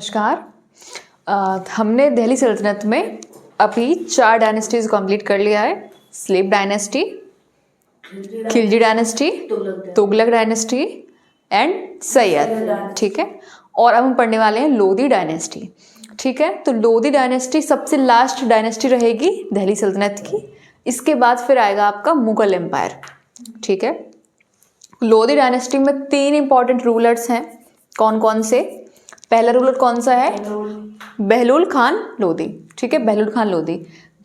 नमस्कार। हमने दिल्ली सल्तनत में अभी 4 डायनेस्टीज कंप्लीट कर लिया है। Slab dynasty, Khilji dynasty, Tughlaq dynasty and Syed. ठीक है, और अब हम पढ़ने वाले हैं लोधी डायनेस्टी। ठीक है, तो लोधी डायनेस्टी सबसे लास्ट डायनेस्टी रहेगी दिल्ली सल्तनत की। इसके बाद फिर आएगा आपका मुगल एम्पायर। ठीक है, लोधी डायनेस्टी में 3 इंपॉर्टेंट रूलर्स हैं। कौन कौन से? पहला रूलर कौन सा है? बहलूल खान लोधी। ठीक है, बहलूल खान लोधी।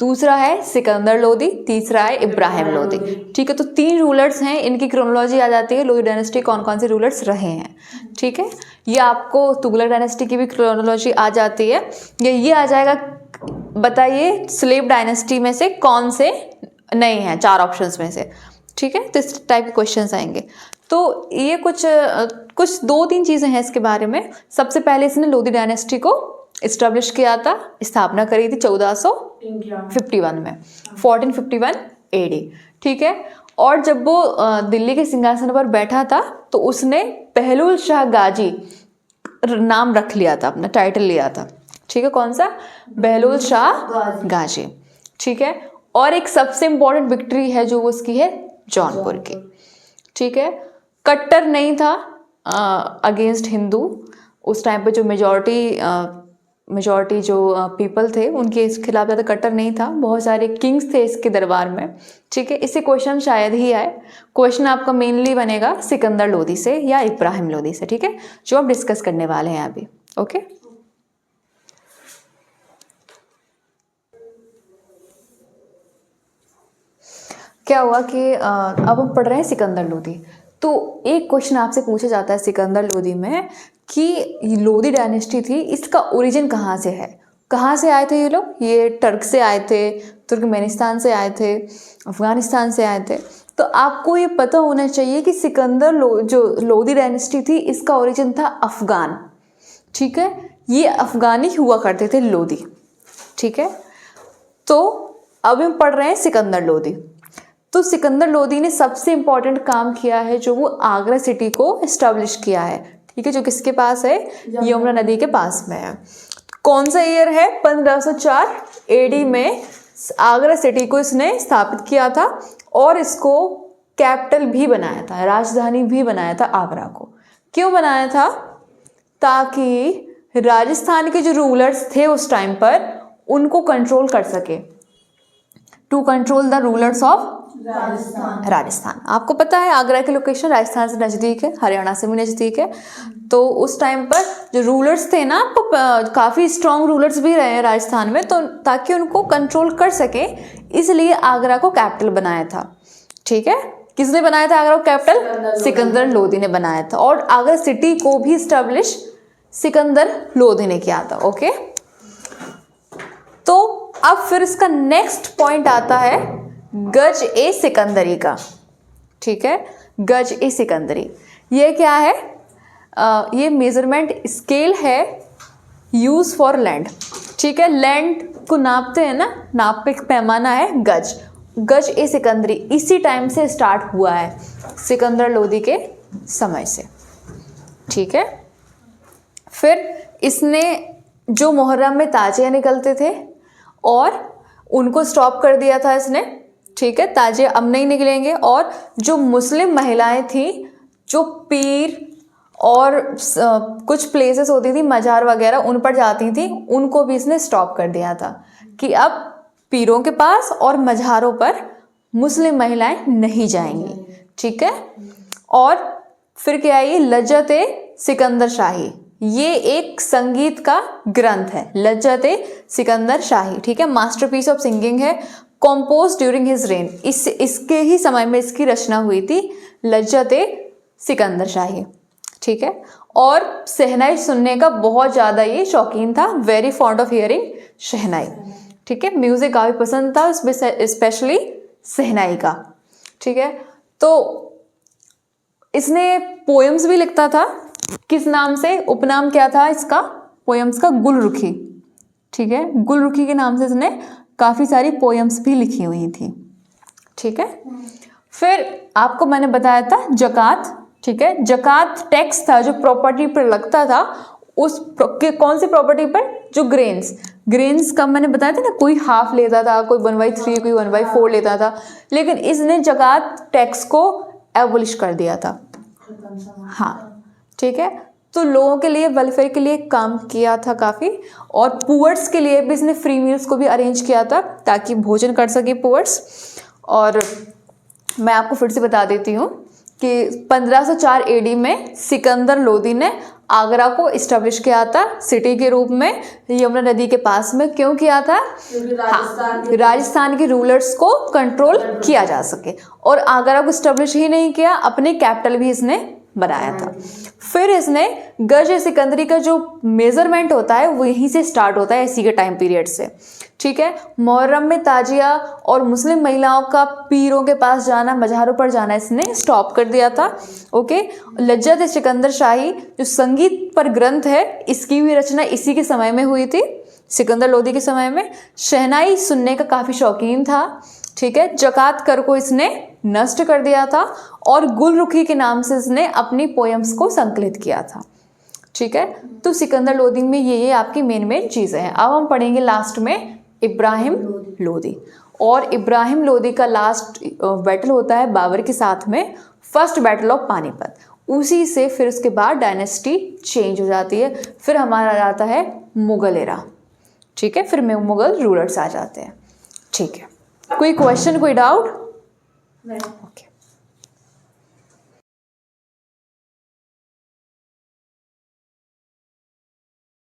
दूसरा है सिकंदर लोधी, तीसरा है इब्राहिम लोधी। ठीक है, तो 3 रूलर्स हैं। इनकी क्रोनोलॉजी आ जाती है लोधी डायनेस्टी कौन कौन से रूलर्स रहे हैं। ठीक है, ये आपको तुगलक डायनेस्टी की भी क्रोनोलॉजी आ जाती है। ये आ जाएगा। बताइए स्लेब डायनेस्टी में से कौन से नहीं हैं 4 ऑप्शंस में से। ठीक है, तो इस टाइप के क्वेश्चंस आएंगे। तो ये कुछ 2-3 चीज़ें हैं इसके बारे में। सबसे पहले इसने लोधी डायनेस्टी को इस्टेब्लिश किया था, स्थापना करी थी 1451 में, 1451 AD। ठीक है, और जब वो दिल्ली के सिंहासन पर बैठा था तो उसने बहलूल शाह गाजी नाम रख लिया था, अपना टाइटल लिया था। ठीक है, कौन सा? बहलूल शाह गाजी। ठीक है, और एक सबसे इंपॉर्टेंट विक्ट्री है जो उसकी है जौनपुर की। ठीक है, कट्टर नहीं था अगेंस्ट हिंदू। उस टाइम पे जो मेजॉरिटी जो पीपल थे उनके खिलाफ ज़्यादा कट्टर नहीं था। बहुत सारे किंग्स थे इसके दरबार में। ठीक है, इससे क्वेश्चन शायद ही आए। क्वेश्चन आपका मेनली बनेगा सिकंदर लोधी से या इब्राहिम लोधी से। ठीक है, जो आप डिस्कस करने वाले हैं अभी। ओके, क्या हुआ कि अब हम पढ़ रहे हैं सिकंदर लोधी। तो एक क्वेश्चन आपसे पूछा जाता है सिकंदर लोधी में कि लोधी डायनेस्टी थी, इसका ओरिजिन कहाँ से है? कहाँ से आए थे ये लोग? ये टर्क से आए थे, तुर्कमेनिस्तान से आए थे, अफगानिस्तान से आए थे। तो आपको ये पता होना चाहिए कि जो लोधी डायनेस्टी थी इसका ओरिजिन था अफगान। ठीक है, ये अफगानी हुआ करते थे लोधी। ठीक है, तो अब हम पढ़ रहे हैं सिकंदर लोधी। तो सिकंदर लोधी ने सबसे इंपॉर्टेंट काम किया है जो वो आगरा सिटी को इस्टेब्लिश किया है। ठीक है, जो किसके पास है? यमुना नदी के पास में है। कौन सा ईयर है? 1504 AD में आगरा सिटी को इसने स्थापित किया था और इसको कैपिटल भी बनाया था, राजधानी भी बनाया था आगरा को। क्यों बनाया था? ताकि राजस्थान के जो रूलर्स थे उस टाइम पर उनको कंट्रोल कर सके। To control the rulers of Rajasthan. आपको पता है आगरा की लोकेशन राजस्थान से नज़दीक है, हरियाणा से भी नज़दीक है। तो उस टाइम पर जो रूलर्स थे ना, आपको काफ़ी स्ट्रॉन्ग रूलर्स भी रहे हैं राजस्थान में, तो ताकि उनको कंट्रोल कर सके इसलिए आगरा को कैपिटल बनाया था। ठीक है, किसने बनाया था आगरा को कैपिटल? सिकंदर लोधी ने बनाया था। और आगरा सिटी को भी स्टैब्लिश सिकंदर लोधी ने किया था। ओके, तो अब फिर इसका नेक्स्ट पॉइंट आता है गज ए सिकंदरी का। ठीक है, गज ए सिकंदरी ये क्या है? ये मेजरमेंट स्केल है यूज फॉर लैंड। ठीक है, लैंड को नापते हैं ना, नाप पे पैमाना है गज। गज ए सिकंदरी इसी टाइम से स्टार्ट हुआ है, सिकंदर लोधी के समय से। ठीक है, फिर इसने जो मुहर्रम में ताजिया निकलते थे और उनको स्टॉप कर दिया था इसने। ठीक है, ताजिया अब नहीं निकलेंगे। और जो मुस्लिम महिलाएं थी, जो पीर और कुछ प्लेसेस होती थी मजार वगैरह, उन पर जाती थी, उनको भी इसने स्टॉप कर दिया था कि अब पीरों के पास और मजारों पर मुस्लिम महिलाएं नहीं जाएंगी। ठीक है, और फिर क्या है? ये लज्जत-ए सिकंदर शाही, ये एक संगीत का ग्रंथ है, लज्जत-ए सिकंदर शाही। ठीक है, मास्टरपीस ऑफ सिंगिंग है, कॉम्पोज ड्यूरिंग हिज रेन। इसके ही समय में इसकी रचना हुई थी, लज्जत-ए सिकंदर शाही। ठीक है, और शहनाई सुनने का बहुत ज़्यादा ये शौकीन था, वेरी फॉन्ड ऑफ हियरिंग शहनाई। ठीक है, म्यूजिक काफ़ी पसंद था, स्पेशली शहनाई का। ठीक है, तो इसने पोएम्स भी लिखता था। किस नाम से? उपनाम क्या था इसका पोएम्स का? गुलरुखी। ठीक है, गुलरुखी के नाम से इसने काफ़ी सारी पोएम्स भी लिखी हुई थी। ठीक है, फिर आपको मैंने बताया था जकात। ठीक है, जकात टैक्स था जो प्रॉपर्टी पर लगता था, कौन सी प्रॉपर्टी पर, जो ग्रेन्स का मैंने बताया था ना, कोई हाफ लेता था, कोई 1/3, कोई 1/4 लेता था, लेकिन इसने ज़कात टैक्स को एबोलिश कर दिया था। हाँ ठीक है, तो लोगों के लिए वेलफेयर के लिए काम किया था काफ़ी, और पुअर्स के लिए भी इसने फ्री मील्स को भी अरेंज किया था ताकि भोजन कर सके पुअर्स। और मैं आपको फिर से बता देती हूँ कि 1504 एडी में सिकंदर लोदी ने आगरा को इस्टेब्लिश किया था सिटी के रूप में, यमुना नदी के पास में। क्यों किया था? राजस्थान के रूलर्स को कंट्रोल किया जा सके। और आगरा को इस्टेब्लिश ही नहीं किया, अपने कैपिटल भी इसने बनाया था। फिर इसने गज सिकंदरी का जो मेजरमेंट होता है वो यहीं से स्टार्ट होता है, इसी के टाइम पीरियड से। ठीक है, मुहर्रम में ताजिया और मुस्लिम महिलाओं का पीरों के पास जाना, मज़ारों पर जाना इसने स्टॉप कर दिया था। ओके, लज्जत सिकंदर शाही जो संगीत पर ग्रंथ है, इसकी भी रचना इसी के समय में हुई थी, सिकंदर लोदी के समय में। शहनाई सुनने का काफ़ी शौकीन था। ठीक है, ज़कात कर को इसने नष्ट कर दिया था, और गुलरुखी के नाम से इसने अपनी पोएम्स को संकलित किया था। ठीक है, तो सिकंदर लोदी में ये आपकी मेन चीज़ें हैं। अब हम पढ़ेंगे लास्ट में इब्राहिम लोदी। और इब्राहिम लोदी का लास्ट बैटल होता है बाबर के साथ में, फर्स्ट बैटल ऑफ पानीपत। उसी से फिर उसके बाद डायनेस्टी चेंज हो जाती है, फिर हमारा आ जाता है मुगल एरा। ठीक है, फिर मुगल रूलर्स आ जाते हैं। ठीक है, कोई क्वेश्चन, कोई डाउट? ओके।